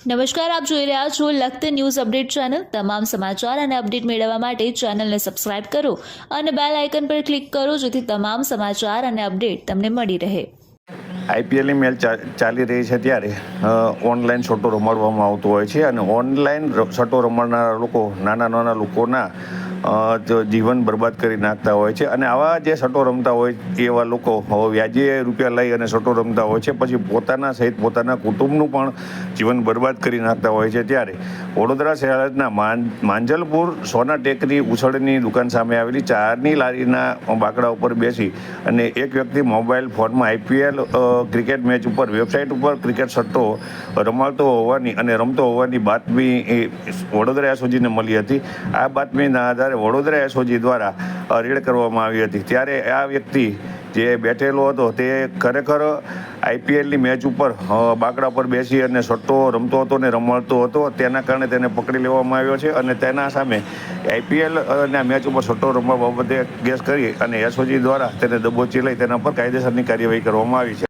નમસ્કાર, આપ જોઈ રહ્યા છો લખત ન્યૂઝ અપડેટ ચેનલ। તમામ સમાચાર અને અપડેટ મેળવવા માટે ચેનલને સબસ્ક્રાઇબ કરો અને બેલ આઇકન પર ક્લિક કરો જેથી તમામ સમાચાર અને અપડેટ તમને મળી રહે। આઈપીએલની મેચ ચાલી રહી છે ત્યારે ઓનલાઈન સટ્ટો રમાડવામાં આવતો હોય છે અને ઓનલાઈન સટ્ટો રમાડનારા લોકો નાના લોકોના જીવન બરબાદ કરી નાખતા હોય છે અને આવા જે સટ્ટો રમતા હોય એવા લોકો વ્યાજે રૂપિયા લઈ અને સટ્ટો રમતા હોય છે, પછી પોતાના સહિત પોતાના કુટુંબનું પણ જીવન બરબાદ કરી નાખતા હોય છે। ત્યારે વડોદરા શહેરના માંજલપુર સોના ટેકરી ઉછળની દુકાન સામે આવેલી ચારની લારીના બાકડા ઉપર બેસી અને એક વ્યક્તિ મોબાઈલ ફોનમાં આઈપીએલ ક્રિકેટ મેચ ઉપર વેબસાઇટ ઉપર ક્રિકેટ સટ્ટો રમાડતો હોવાની અને રમતો હોવાની બાતમી વડોદરા એસઓજીને મળી હતી। આ બાતમીના આધારે વડોદરા એસઓજી દ્વારા રેડ કરવામાં આવી હતી। ત્યારે આ વ્યક્તિ જે બેઠેલો હતો તે ખરેખર આઈપીએલની મેચ ઉપર બાકડા પર બેસી અને સટ્ટો રમતો હતો ને રમાડતો હતો, તેના કારણે તેને પકડી લેવામાં આવ્યો છે અને તેના સામે આઈપીએલના મેચ ઉપર સટ્ટો રમવા બાબતે કેસ કરી અને એસઓજી દ્વારા તેને દબોચી લઈ તેના પર કાયદેસરની કાર્યવાહી કરવામાં આવી છે।